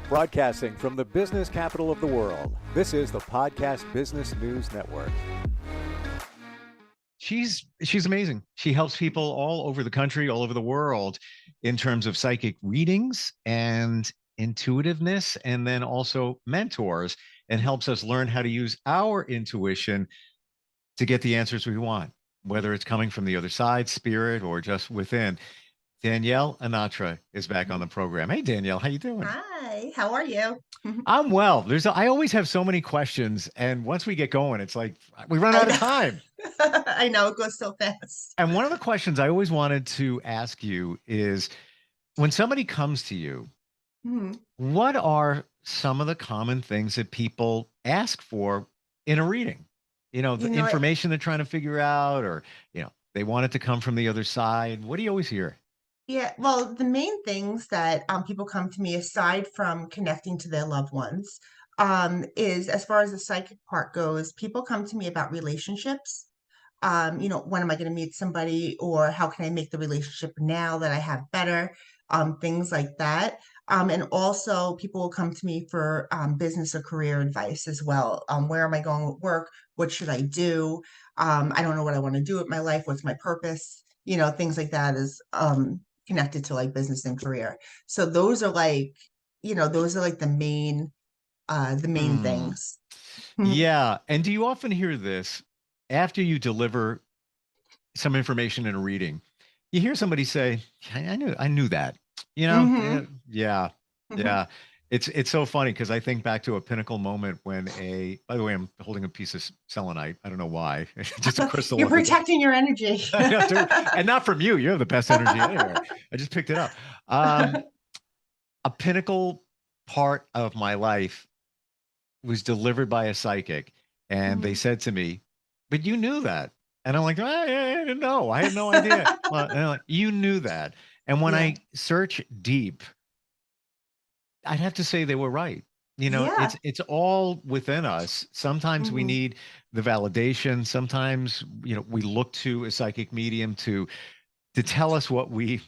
Broadcasting from the business capital of the world, this is the Podcast Business News Network. She's amazing. She helps people all over the country, all over the world in terms of psychic readings and intuitiveness, and then also mentors, and helps us learn how to use our intuition to get the answers we want, whether it's coming from the other side, spirit, or just within. Danielle Anatra is back on the program. Hey, Danielle, how you doing? Hi, how are you? I'm well. I always have so many questions, and once we get going, it's like we run out of time. I know, it goes so fast. And one of the questions I always wanted to ask you is, when somebody comes to you, Mhm. what are some of the common things that people ask for in a reading? The You know, information they're trying to figure out, or, they want it to come from the other side. What do you always hear? yeah, well, the main things that people come to me aside from connecting to their loved ones, is as far as the psychic part goes, people come to me about relationships. When am I going to meet somebody, or how can I make the relationship now that I have better? Things like that. And also, people will come to me for business or career advice as well. Where am I going with work? What should I do? I don't know what I want to do with my life. What's my purpose? Things like that is connected to like business and career. So those are like the main Hmm. things. Yeah. And do you often hear this after you deliver some information in a reading? You hear somebody say, I knew that. Hmm. Yeah, yeah. It's so funny because I think back to a pinnacle moment when by the way, I'm holding a piece of selenite. I don't know why. Just a crystal You're at the top. protecting your energy. No, dude, and not from you. You have the best energy anywhere. I just picked it up. A pinnacle part of my life was delivered by a psychic, and they Mhm. said to me, "But you knew that." And I'm like, I didn't know. I had no idea. Well, and they're like, you knew that. And when Yeah. I search deep, I'd have to say they were right. Yeah. It's all within us. Sometimes we Mhm. need the validation. Sometimes, we look to a psychic medium to tell us what we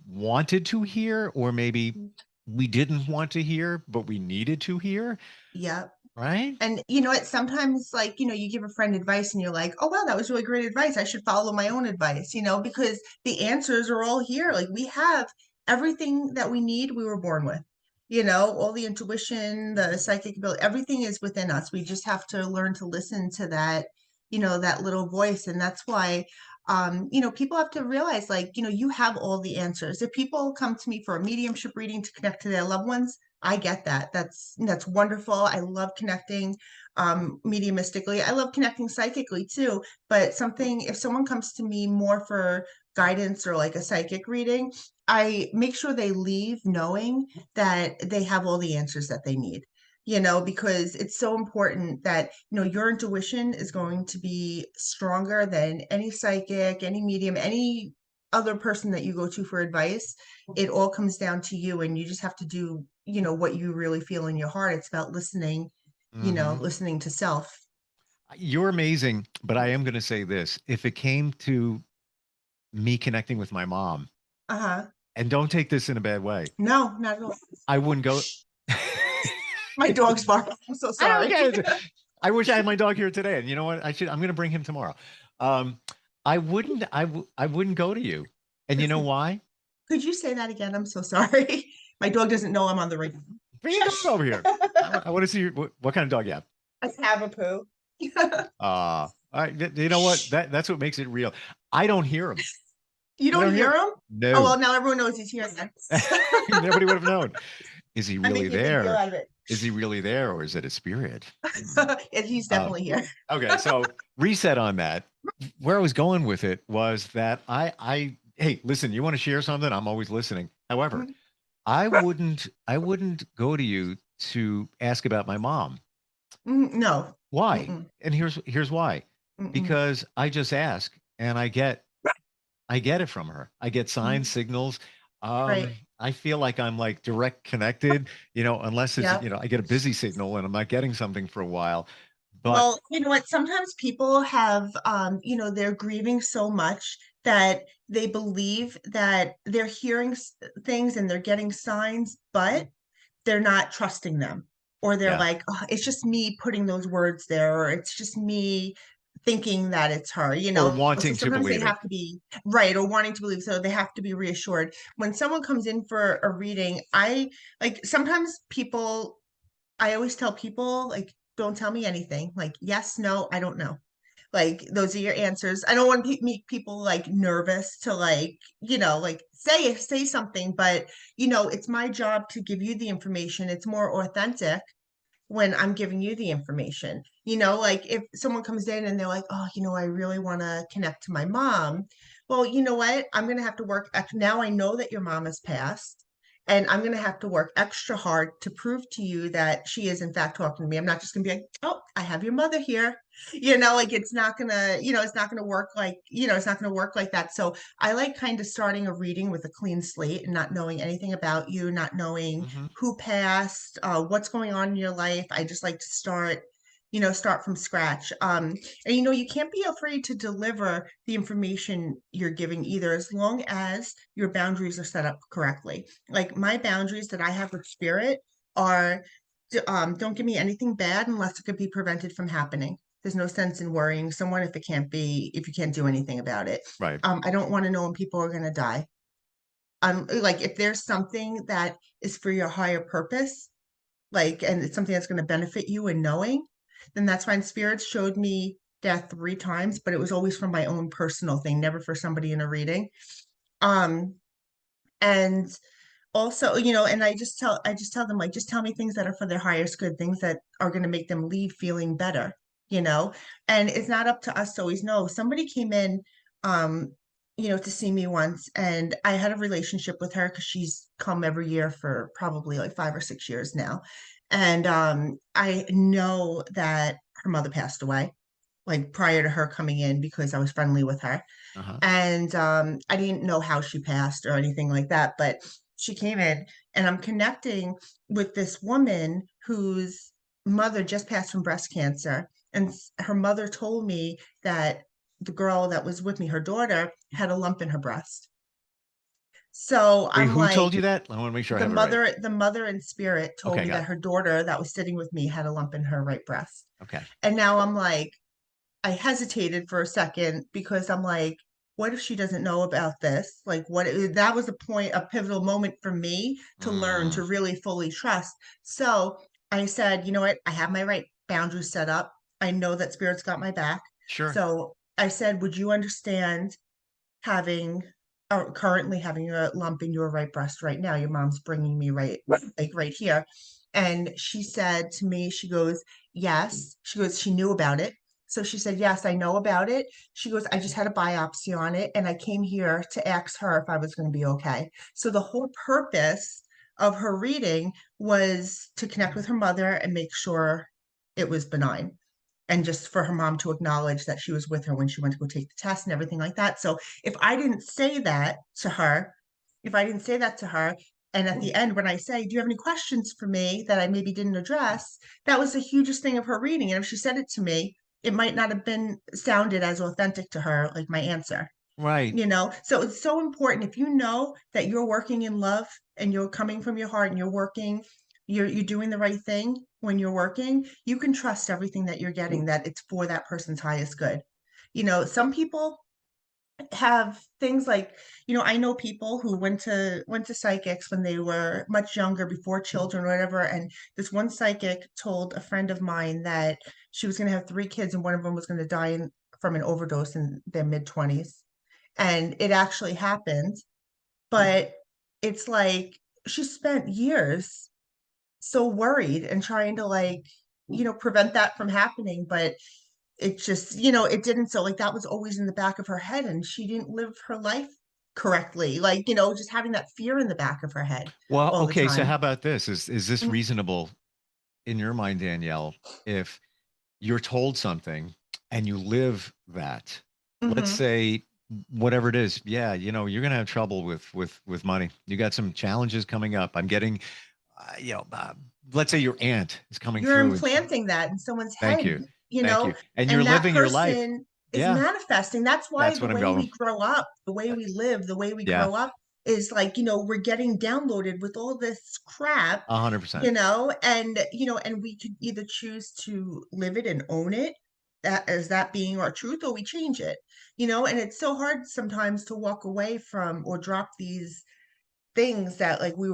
wanted to hear, or maybe we didn't want to hear, but we needed to hear, Yep. right? And you know what? Sometimes, like, you give a friend advice and you're like, oh, wow, that was really great advice. I should follow my own advice, because the answers are all here. Like, we have everything that we need, we were born with, all the intuition, the psychic ability, everything is within us. We just have to learn to listen to that little voice. And that's why, people have to realize, like, you have all the answers. If people come to me for a mediumship reading to connect to their loved ones, I get that. That's wonderful. I love connecting mediumistically. I love connecting psychically too. But if someone comes to me more for guidance or like a psychic reading, I make sure they leave knowing that they have all the answers that they need. Because it's so important that, your intuition is going to be stronger than any psychic, any medium, any other person that you go to for advice. It all comes down to you, and you just have to do, what you really feel in your heart. It's about listening, Hmm. listening to self. You're amazing, but I am going to say this. If it came to me connecting with my mom, Uh-huh. and don't take this in a bad way, No, not at all. I wouldn't go. My dog's barking. I'm so I don't sorry. get it. I wish I had my dog here today, and you know what? I'm going to bring him tomorrow. Um, I wouldn't go to you, and you know why? Could you say that again? I'm so sorry. My dog doesn't know I'm on the radio. Bring your dog over here. I want to see what kind of dog you have. A Cavapoo. All right. You know what? That's what makes it real. I don't hear him. You I don't don't hear hear him. him? Oh, No. well, now everyone knows he's here then. Nobody would have known. Is he I'm really making a big deal there? out of it. Is he really there, or is it a spirit? Hmm. Yeah, he's Um, definitely here. okay, so reset on that. Where I was going with it was that hey, listen, you want to share something? I'm always listening. However, Mhm. I wouldn't go to you to ask about my mom. No. Why? Mm-mm. And here's why. Mm-mm. Because I just ask, and I get it from her. I get signs, Mhm. signals. Right. I feel like I'm like direct connected, unless it's, Yeah. I get a busy signal and I'm not getting something for a while. But Well, you know what? Sometimes people have, they're grieving so much that they believe that they're hearing things and they're getting signs, but they're not trusting them, or they're Yeah. like, oh, it's just me putting those words there, or it's just me thinking that it's her, Or so wanting to sometimes they believe it. have to be right, or wanting to believe, so they have to be reassured when someone comes in for a reading. I like sometimes people, I always tell people, like, don't tell me anything, like yes, no, I don't know, like those are your answers. I don't want to make people like nervous to like, like say something, but it's my job to give you the information. It's more authentic when I'm giving you the information. Like if someone comes in and they're like, oh, I really want to connect to my mom. Well, you know what? I'm going to have to work. Now I know that your mom has passed, and I'm going to have to work extra hard to prove to you that she is, in fact, talking to me. I'm not just going to be like, oh, I have your mother here. Like it's not going to, it's not going to work like, it's not going to work like that. So I like kind of starting a reading with a clean slate and not knowing anything about you, not knowing Hmm. who passed, what's going on in your life. I just like to start from scratch. And you can't be afraid to deliver the information you're giving either, as long as your boundaries are set up correctly. Like my boundaries that I have with spirit are, don't give me anything bad unless it could be prevented from happening. There's no sense in worrying someone if you can't do anything about it. Right. I don't want to know when people are going to die. Like if there's something that is for your higher purpose, like, and it's something that's going to benefit you in knowing, then that's fine. Spirits showed me death 3 times, but it was always from my own personal thing, never for somebody in a reading. Um, and also, and I just tell them, like, just tell me things that are for their highest good, things that are going to make them leave feeling better, you know. And it's not up to us to always know. Somebody came in, um, to see me once, and I had a relationship with her because she's come every year for probably like 5 or 6 years now. And I know that her mother passed away, like prior to her coming in, because I was friendly with her. Uh-huh. And I didn't know how she passed or anything like that, but she came in, and I'm connecting with this woman whose mother just passed from breast cancer. And her mother told me that the girl that was with me, her daughter, had a lump in her breast. So Wait, I'm who like, told you that? I want to make sure I the have it right. mother, the mother in spirit told Okay, me got that it. her daughter that was sitting with me had a lump in her right breast. Okay. And now I'm like, I hesitated for a second because I'm like, what if she doesn't know about this? Like, that was a pivotal moment for me to learn Mm, to really fully trust. So I said, you know what? I have my right boundaries set up. I know that spirit's got my back. sure. So I said, would you understand having or currently having a lump in your right breast right now? Your mom's bringing me like right here. And she said to me, she goes, yes. She goes, she knew about it. So she said, yes, I know about it. She goes, I just had a biopsy on it, and I came here to ask her if I was going to be okay. So the whole purpose of her reading was to connect with her mother and make sure it was benign, and just for her mom to acknowledge that she was with her when she went to go take the test and everything like that. So if I didn't say that to her, if I didn't say that to her, and at the end, when I say, do you have any questions for me that I maybe didn't address? That was the hugest thing of her reading. And if she said it to me, it might not have been sounded as authentic to her, like my answer. Right. So it's so important, if you know that you're working in love and you're coming from your heart and you're doing the right thing when you're working, you can trust everything that you're getting, that it's for that person's highest good. Some people have things like, I know people who went to psychics when they were much younger, before children or whatever. And this one psychic told a friend of mine that she was going to have 3 kids and one of them was going to die from an overdose in their mid 20s. And it actually happened, but it's like she spent years so worried and trying to, like, prevent that from happening, but it just, it didn't. So like that was always in the back of her head, and she didn't live her life correctly, like, just having that fear in the back of her head Well, all the okay. So time. how about this? Is this Mm. reasonable in your mind, Danielle? If you're told something and you live that, let's Mm-hmm. say whatever it is, yeah, you're gonna have trouble with money. You got some challenges coming up. I'm getting, uh, you know, uh, let's say your aunt is coming You're through and she, implanting that in someone's thank head, you, thank you, and you're and that living your life. person is Yeah, manifesting. That's why that's the what I'm way going. we grow up, the way Uh, we live, the way we Yeah, grow up is like, we're getting downloaded with all this crap, 100%. and we could either choose to live it and own it, that as that being our truth, or we change it, and it's so hard sometimes to walk away from or drop these things that like we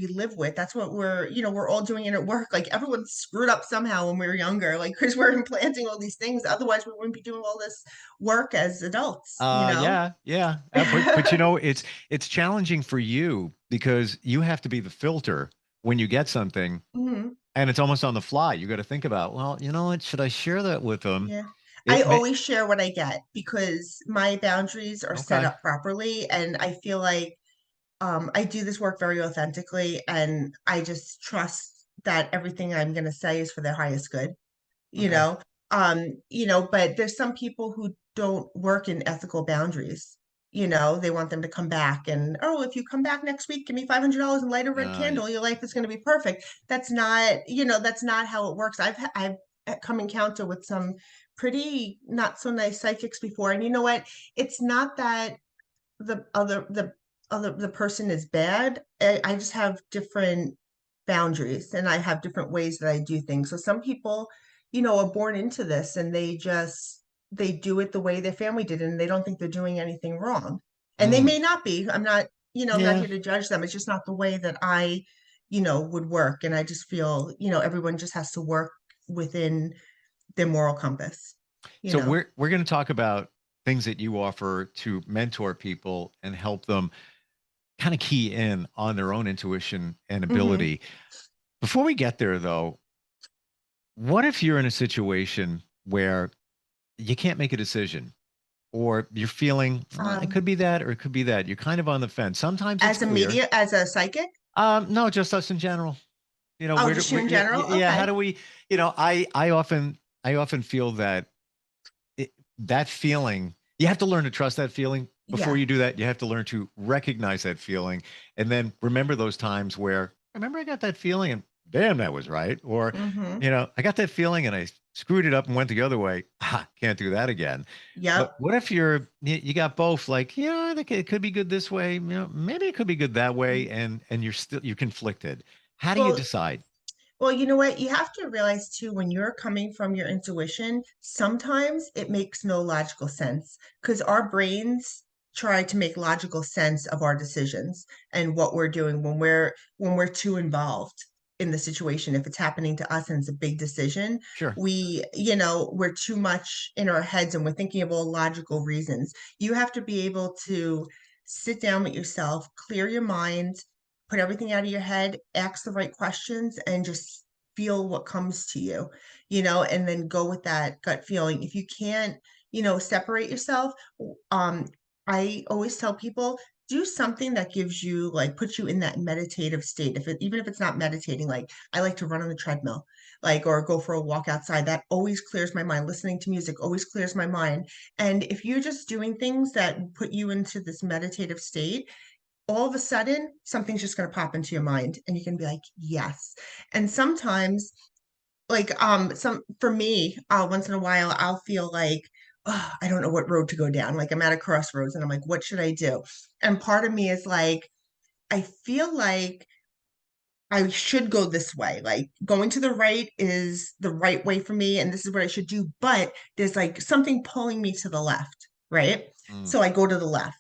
live with. That's what we're all doing it at work. Like everyone's screwed up somehow when we were younger, like because we're implanting all these things. Otherwise, we wouldn't be doing all this work as adults. Yeah, yeah. But it's challenging for you because you have to be the filter when you get something, Mhm. and it's almost on the fly. You got to think about, well, you know what? Should I share that with them? Yeah. I It may always share what I get because my boundaries are set Okay. up properly, and I feel like I do this work very authentically, and I just trust that everything I'm going to say is for their highest good. you Okay. know but there's some people who don't work in ethical boundaries. They want them to come back, and, oh, if you come back next week, give me $500 and light a red Yeah. candle, your life is going to be perfect. That's not how it works. I've come encounter with some pretty not so nice psychics before, and you know what, it's not that the person is bad. I just have different boundaries, and I have different ways that I do things. So some people, are born into this, and they do it the way their family did, and they don't think they're doing anything wrong. And they Mm. may not be. I'm not Yeah. here to judge them. It's just not the way that I, would work. And I just feel, everyone just has to work within their moral compass, you So know. we're going to talk about things that you offer to mentor people and help them kind of key in on their own intuition and Hmm. ability. Before we get there, though, what if you're in a situation where you can't make a decision, or you're feeling, "Well, it Um, could be that or it could be that." You're kind of on the fence. Sometimes it's clear. as a psychic. No, just us in general. Oh, just you in general? Yeah, how Okay. do we, I often feel that that feeling, you have to learn to trust that feeling. Before Yeah. you do that, you have to learn to recognize that feeling and then remember those times where, remember, I got that feeling and damn, that was right. Or, Hmm. I got that feeling and I screwed it up and went the other way. Ah, can't do that again. But Yep. what if you got both, like, yeah, I think it could be good this way, maybe it could be good that way, and you're conflicted. How do you Well, decide? well, you know what? You have to realize too, when you're coming from your intuition, sometimes it makes no logical sense because our brains try to make logical sense of our decisions and what we're doing when we're too involved in the situation. If it's happening to us and it's a big decision, Sure. we're too much in our heads and we're thinking of all logical reasons. You have to be able to sit down with yourself, clear your mind, put everything out of your head, ask the right questions, and just feel what comes to you, and then go with that gut feeling. If you can't, separate yourself, um, I always tell people, do something that gives you like puts you in that meditative state. Even if it's not meditating, like I like to run on the treadmill, like, or go for a walk outside. That always clears my mind. Listening to music always clears my mind. And if you're just doing things that put you into this meditative state, all of a sudden something's just going to pop into your mind and you can be like, yes. And sometimes, like, some for me, once in a while I'll feel like, oh, I don't know what road to go down. Like I'm at a crossroads and I'm like, what should I do? And part of me is like, I feel like I should go this way. Like going to the right is the right way for me, and this is what I should do. But there's like something pulling me to the left, right? Mm. So I go to the left.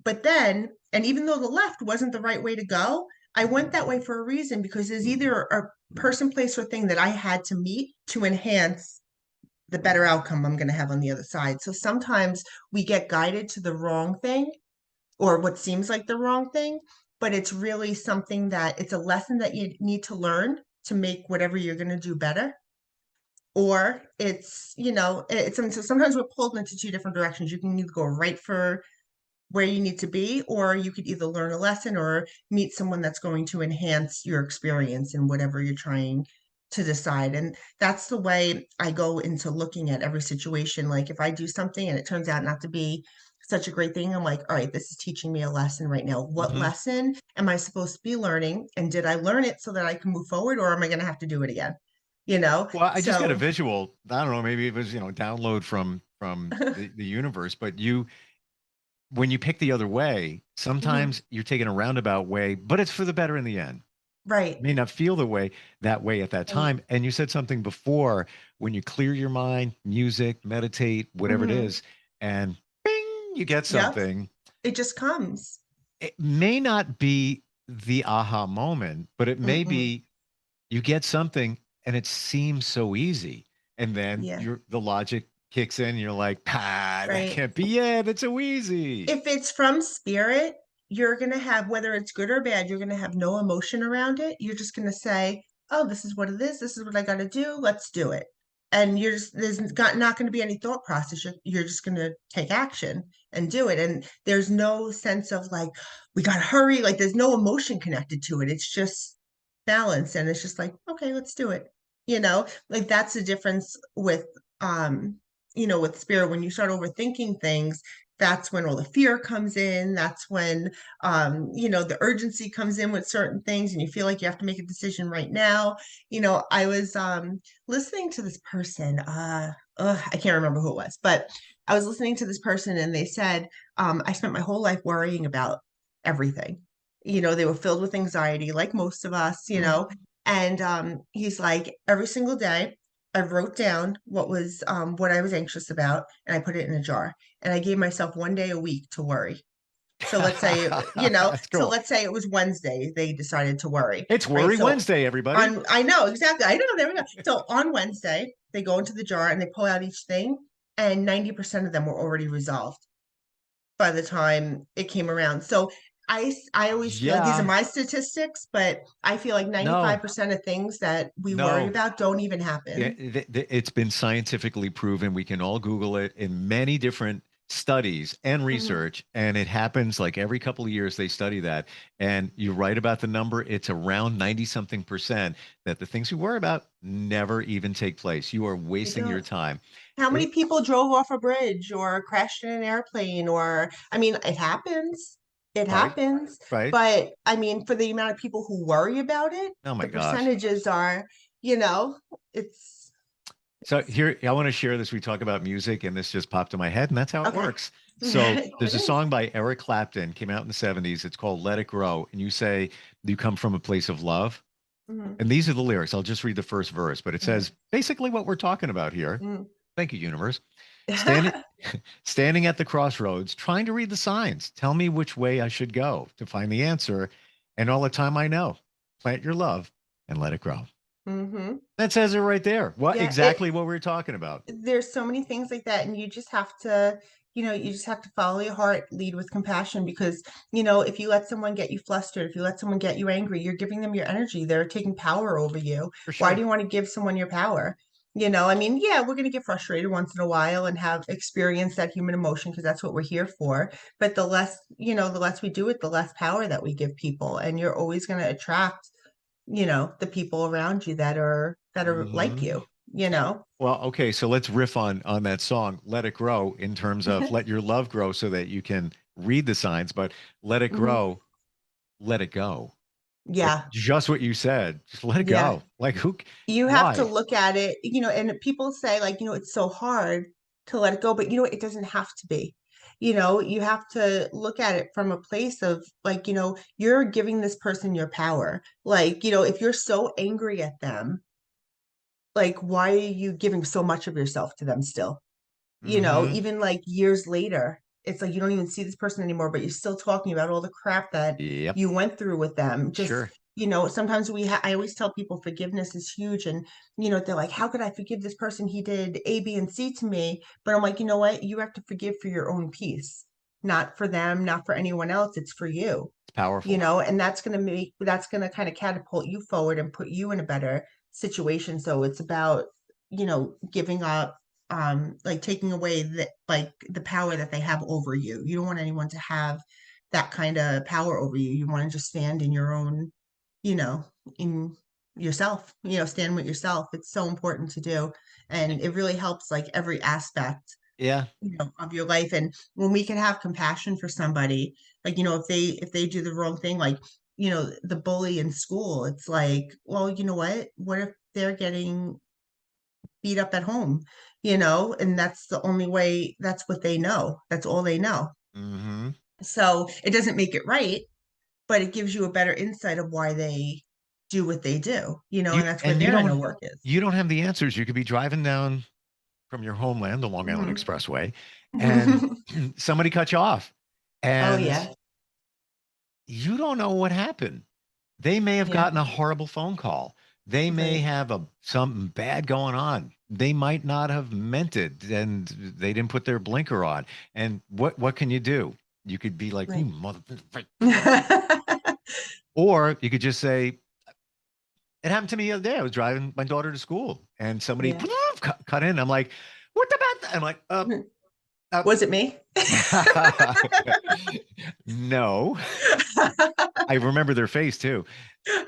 But then, and even though the left wasn't the right way to go, I went that way for a reason because there's either a person, place, or thing that I had to meet to enhance the better outcome I'm going to have on the other side. So sometimes we get guided to the wrong thing or what seems like the wrong thing, but it's really something that it's a lesson that you need to learn to make whatever you're going to do better. Or so sometimes we're pulled into two different directions. You can either go right for where you need to be, or you could either learn a lesson or meet someone that's going to enhance your experience in whatever you're trying to decide. And that's the way I go into looking at every situation. Like if I do something and it turns out not to be such a great thing, I'm like, all right, this is teaching me a lesson right now. What Hmm. lesson am I supposed to be learning? And did I learn it so that I can move forward, or am I going to have to do it again? You know? Well, I just got a So visual. I don't know, maybe it was, download from the universe, but when you pick the other way, Hmm. sometimes you're taking a roundabout way, but it's for the better in the end. Right. May not feel the way that way at that Right. time. And you said something before, when you clear your mind, music, meditate, whatever it Hmm. is, and bing, you get Yep. something. It just comes. It may not be the aha moment, but it may Mm-mm. be you get something and it seems so easy. And then Yeah. the logic kicks in. You're like, that Right. can't be it. It's so easy. If it's from spirit, you're going to have, whether it's good or bad, you're going to have no emotion around it. You're just going to say, oh, this is what it is. This is what I got to do. Let's do it. And there's not going to be any thought process. You're just going to take action and do it. And there's no sense of like, we got to hurry. Like there's no emotion connected to it. It's just balance. And it's just like, okay, let's do it. Like that's the difference um, with spirit. When you start overthinking things, that's when all the fear comes in. That's when the urgency comes in with certain things and you feel like you have to make a decision right now. I was listening to this person, I can't remember who it was, but I was listening to this person and they said, I spent my whole life worrying about everything. They were filled with anxiety like most of us, and he's like, every single day I wrote down what I was anxious about and I put it in a jar and I gave myself 1 day a week to worry. So let's say, That's cool. it was Wednesday, they decided to worry, It's right? Worry So Wednesday, everybody. I know exactly. I know, there we go. So on Wednesday, they go into the jar and they pull out each thing, and 90% of them were already resolved by the time it came around. So I always feel like these are Yeah. my statistics, but I feel like No, 95% of things that we worry no. about don't even Yeah, happen. it's been scientifically proven. We can all Google it in many different studies and Mhm. research, and it happens like every couple of years they study that. And you're right about the number. It's around 90 something percent that the things we worry about never even take place. You are They wasting your don't. time. How many It, people drove off a bridge or crashed in an airplane? Or, I mean, it happens. It right, happens. right. But I mean, for the amount of people who worry about it, Oh my the gosh. percentages are, you know, it's, So here, I want to share this. We talk about music, and this just popped in my head, and that's how it okay. works. So It there's a is. song by Eric Clapton, came out in the 70s. It's called Let It Grow. And you say, you come from a place of love. Mhm. And these are the lyrics. I'll just read the first verse, but it Okay. says basically what we're talking about here. Mm. Thank you, universe. Standing standing at the crossroads, trying to read the signs. Tell me which way I should go to find the answer. And all the time I know. Plant your love and let it grow. Hmm. That says it right there. What Yeah, exactly what we were talking about. there's so many things like that, and you just have to follow your heart, lead with compassion, because if you let someone get you flustered, if you let someone get you angry, you're giving them your energy. They're taking power over you. For Why do sure. you want to give someone your power? I mean, yeah, we're going to get frustrated once in a while and have experience that human emotion, because that's what we're here for. But the less we do it, the less power that we give people, and you're always going to attract the people around you that are like Mhm. you. Well, okay, so let's riff on that song, Let It Grow, in terms of let your love grow so that you can read the signs, but let it Mhm. grow, let it go. Like Yeah, just what you said. Just let it yeah. go. Like You have to why? look at it, and people say like, it's so hard to let it go, but it doesn't have to be. You have to look at it from a place of like, you're giving this person your power. Like, if you're so angry at them, like, why are you giving so much of yourself to them still? Hmm. Even like years later, it's like you don't even see this person anymore, but you're still talking about all the crap that Yep, you went through with them. Just, sure. sometimes I always tell people forgiveness is huge. And, they're like, how could I forgive this person? He did A, B, and C to me. But I'm like, you know what? You have to forgive for your own peace, not for them, not for anyone else. It's for you, It's powerful. and that's going to kind of catapult you forward and put you in a better situation. So it's about, giving up, like taking away the power that they have over you. You don't want anyone to have that kind of power over you. You want to just stand in your own, you know in yourself, stand with yourself. It's so important to do, and it really helps like every aspect Yeah. of your life. And when we can have compassion for somebody, like, if they do the wrong thing, like, the bully in school, it's like, well, what if they're getting beat up at home, and that's the only way, that's what they know, that's all they know. Hmm. So it doesn't make it right, but it gives you a better insight of why they do what they do, You and that's where and you their inner don't work is. you don't have the answers. You could be driving down from your homeland, the Long Island Mhm. Expressway, and somebody cut you off, Oh and yeah. you don't know what happened. They may have Yeah. gotten a horrible phone call. They may Right. have something bad going on. They might not have meant it, and they didn't put their blinker on. And what can you do? You could be like, "You Right. mother," or you could just say, "It happened to me the other day. I was driving my daughter to school, and somebody Yeah. cut in. I'm like, what about that?" I'm like, uh, Was it me? no. I remember their face too.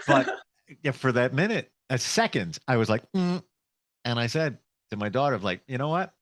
But yeah, for that minute, a second, I was like, and I said to my daughter, like, you know what?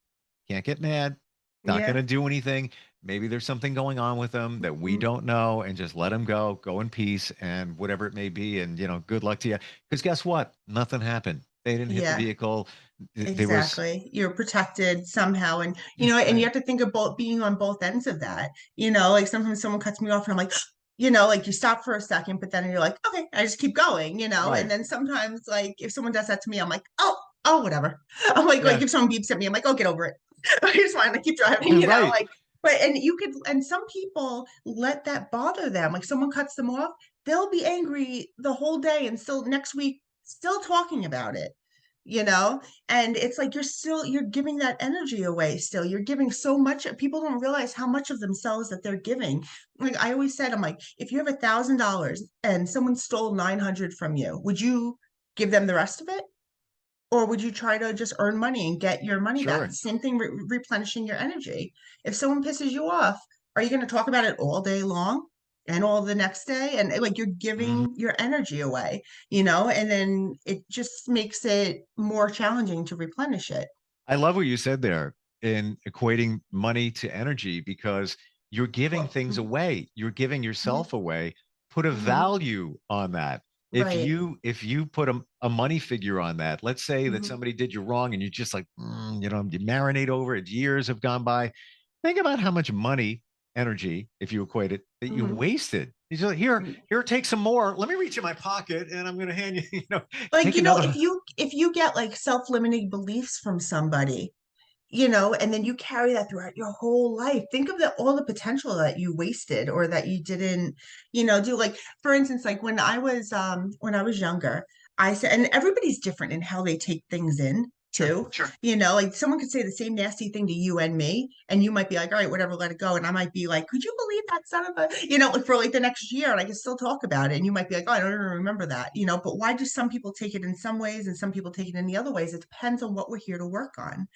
Can't get mad. Not going Yeah. to do anything. Maybe there's something going on with them that we Mhm. don't know, and just let them go, go in peace, and whatever it may be. And, good luck to you. Because guess what? Nothing happened. They didn't hit the Yeah. vehicle. There was, Exactly. You're protected somehow. And, and you right. have to think about being on both ends of that. Like sometimes someone cuts me off and I'm like, like you stop for a second, but then you're like, okay, I just keep going, and Right. then sometimes like if someone does that to me, I'm like, oh, whatever. I'm like Yeah. if someone beeps at me, I'm like, oh, get over it. It's fine. I keep driving, Right. like, but, and you could, and some people let that bother them. Like someone cuts them off, they'll be angry the whole day and still next week, still talking about it, you know? And it's like you're giving that energy away still. You're giving so much. People don't realize how much of themselves that they're giving. Like I always said, I'm like, if you have $1,000 and someone stole 900 from you, would you give them the rest of it? Or would you try to just earn money and get your money back? Sure. Same thing, replenishing your energy. If someone pisses you off, are you going to talk about it all day long and all the next day? And like you're Mhm. giving your energy away, and then it just makes it more challenging to replenish it. I love what you said there in equating money to energy, because you're giving things Mhm. away. You're giving Yeah. yourself away. Put a Mhm. value on that. If Right. you put a money figure on that, let's say that Mhm. somebody did you wrong and you just like, you marinate over it, years have gone by. Think about how much money, energy, if you equate it, that you Mhm. wasted. He's like, here, take some more. Let me reach in my pocket and I'm going to hand you, Like, take another. if you get like self-limiting beliefs from somebody, and then you carry that throughout your whole life. Think of all the potential that you wasted or that you didn't, do. Like, for instance, like when I was younger, I said, and everybody's different in how they take things in Sure. too. Sure. Like someone could say the same nasty thing to you and me, and you might be like, all right, whatever, let it go. And I might be like, could you believe that son of a, like for like the next year, and I can still talk about it. And you might be like, oh, I don't even remember that, but why do some people take it in some ways and some people take it in the other ways? It depends on what we're here to work on.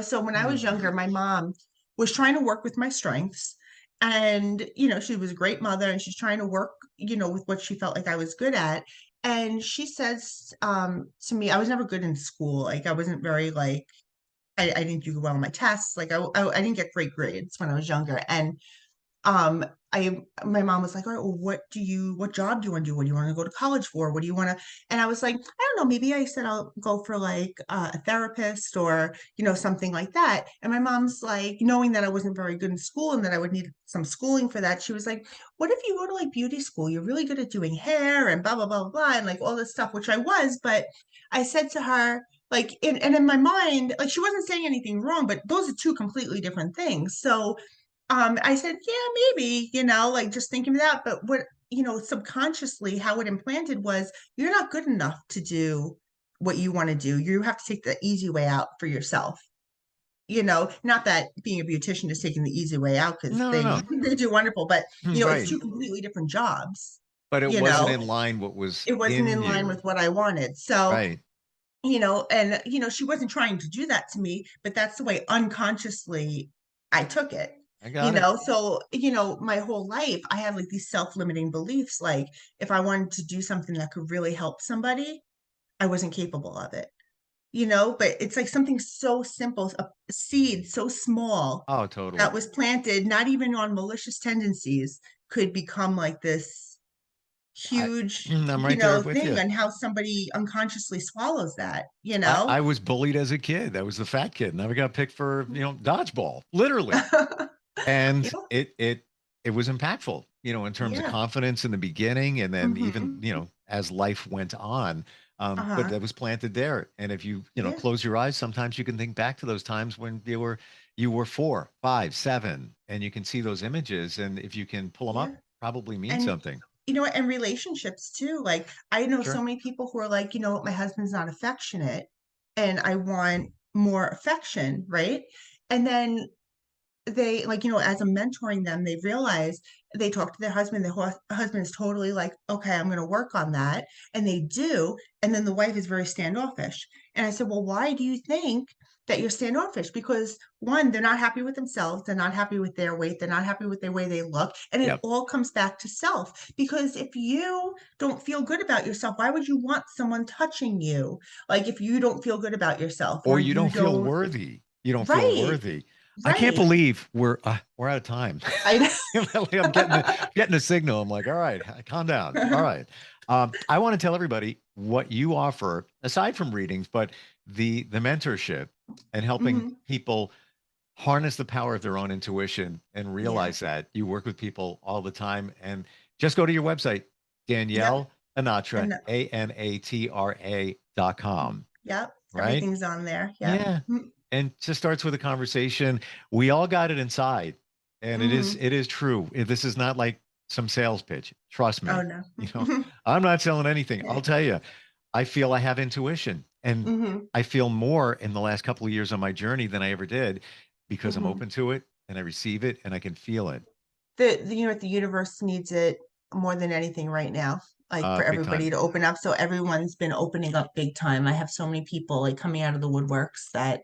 So when I was Hmm. younger, my mom was trying to work with my strengths. And, she was a great mother and she's trying to work, with what she felt like I was good at. And she says to me, I was never good in school. Like I wasn't very like, I didn't do well on my tests. Like I didn't get great grades when I was younger. And um my mom was like, all right, well, what job do you want to do? What do you want to go to college for? What do you want to? And I was like, I don't know, maybe I said I'll go for like a therapist or something like that. And my mom's like, knowing that I wasn't very good in school and that I would need some schooling for that, she was like, what if you go to like beauty school? You're really good at doing hair and blah blah blah blah blah, and like all this stuff, which I was. But I said to her, like in my mind, like she wasn't saying anything wrong, but those are two completely different things. So I said, yeah, maybe, like just thinking of that. But what, subconsciously, how it implanted was you're not good enough to do what you want to do. You have to take the easy way out for yourself. Not that being a beautician is taking the easy way out because No, no, they no. they do wonderful, but it's Right. two completely different jobs. But it You wasn't know, in line what was it wasn't in in line you. with what I wanted. So, Right. and she wasn't trying to do that to me, but that's the way unconsciously I took it. I got it. So my whole life I had like these self-limiting beliefs, like if I wanted to do something that could really help somebody, I wasn't capable of it. But it's like something so simple, a seed so small Oh, that totally. was planted, not even on malicious tendencies, could become like this I huge, I'm right there with thing, you. and how somebody unconsciously swallows that, I was bullied as a kid. I was the fat kid. Never got picked for, dodgeball. Literally. And Yep. it was impactful, in terms of Yeah. confidence in the beginning, and then even, Hmm. as life went on. But Uh-huh. that was planted there. And if you, Yeah. close your eyes, sometimes you can think back to those times when you were 4, 5, 7, and you can see those images. And if you can pull them Yeah. up, probably means And something. you know what? And relationships too. Like I know so Sure. many people who are like, you know what, my husband's not affectionate and I want more affection, right? And then they like, you know, as I'm mentoring them, they realize they talk to their husband, husband is totally like, okay, I'm going to work on that. And they do. And then the wife is very standoffish. And I said, well, why do you think that you're standoffish? Because one, they're not happy with themselves. They're not happy with their weight. They're not happy with the way they look. And it Yep. all comes back to self. Because if you don't feel good about yourself, why would you want someone touching you? Like if you don't feel good about yourself Or or you you don't feel don't, worthy. You don't feel right, worthy. I can't right. believe we're out of time. I I'm getting a signal. I'm like, all right, calm down. All right. I want to tell everybody what you offer aside from readings, but the mentorship and helping Mhm. people harness the power of their own intuition and Yeah. realize that you work with people all the time. And just go to your website, Yep. Danielle Anatra, And ANATRA.com. yep. Right? Everything's on there. Yep. Yeah. And just starts with a conversation. We all got it inside. And it is Mm-hmm. it is true. This is not like some sales pitch. Trust Oh me. no. You know, I'm not selling anything. I'll tell you, I feel I have intuition. And Mm-hmm. I feel more in the last couple of years on my journey than I ever did because I'm Mm-hmm. open to it and I receive it and I can feel it. The you know what, the universe needs it more than anything right now. Like for Big everybody time. to open up. So everyone's been opening up big time. I have so many people like coming out of the woodworks that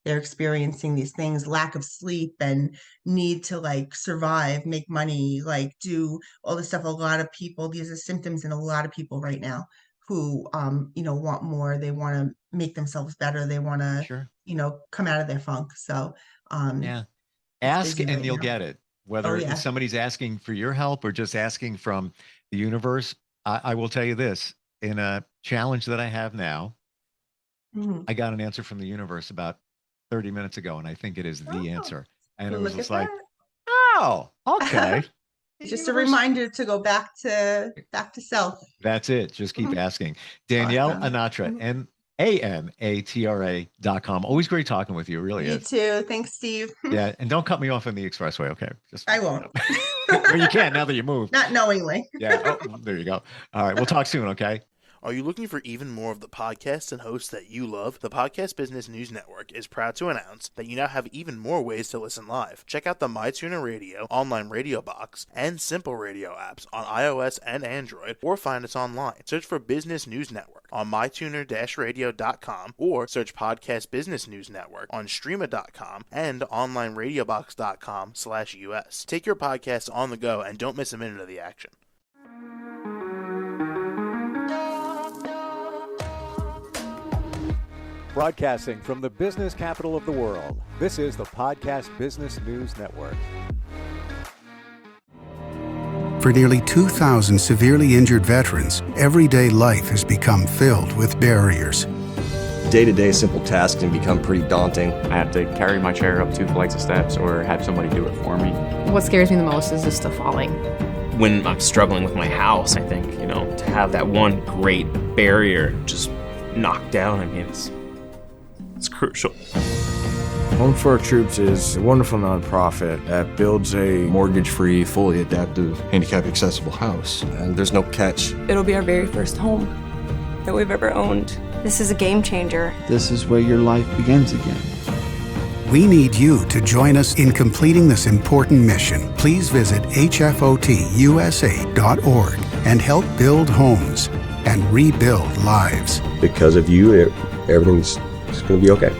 they're experiencing these things, lack of sleep and need to like survive, make money, like do all this stuff. A lot of people, these are symptoms in a lot of people right now who you know, want more. They want to make themselves better. They want to, Sure. you know, come out of their funk. So Yeah. it's Ask busy and right you'll now. get it. Oh Whether yeah. somebody's asking for your help or just asking from the universe, I will tell you this, in a challenge that I have now, Mhm. I got an answer from the universe about 30 minutes ago, and I think it is the Oh, answer. And it was look just at like, that. oh, okay. The Just a universe. reminder to go back to self. That's it. Just keep Mhm. asking. Danielle Awesome. Anatra, Mhm. ANATRA.com. Always great talking with you. It really You is. too. Thanks, Steve. Yeah. And don't cut me off on the expressway. Okay. Just, I won't. well, you can't now that you moved. Not knowingly. Yeah. Oh, there you go. All right. We'll talk soon. Okay. Are you looking for even more of the podcasts and hosts that you love? The Podcast Business News Network is proud to announce that you now have even more ways to listen live. Check out the MyTuner Radio, online radio box, and Simple Radio apps on iOS and Android, or find us online. Search for Business News Network on mytuner-radio.com, or search Podcast Business News Network on streama.com and onlineradiobox.com/US. Take your podcast on the go and don't miss a minute of the action. Broadcasting from the business capital of the world, this is the Podcast Business News Network. For nearly 2,000 severely injured veterans, everyday life has become filled with barriers. Day-to-day simple tasks can become pretty daunting. I have to carry my chair up 2 flights of steps or have somebody do it for me. What scares me the most is just the falling. When I'm struggling with my house, I think, to have that one great barrier just knocked down, it's crucial. Home for Our Troops is a wonderful nonprofit that builds a mortgage-free, fully adaptive, handicap-accessible house. And there's no catch. It'll be our very first home that we've ever owned. This is a game changer. This is where your life begins again. We need you to join us in completing this important mission. Please visit hfotusa.org and help build homes and rebuild lives. Because of you, everything's going to be okay.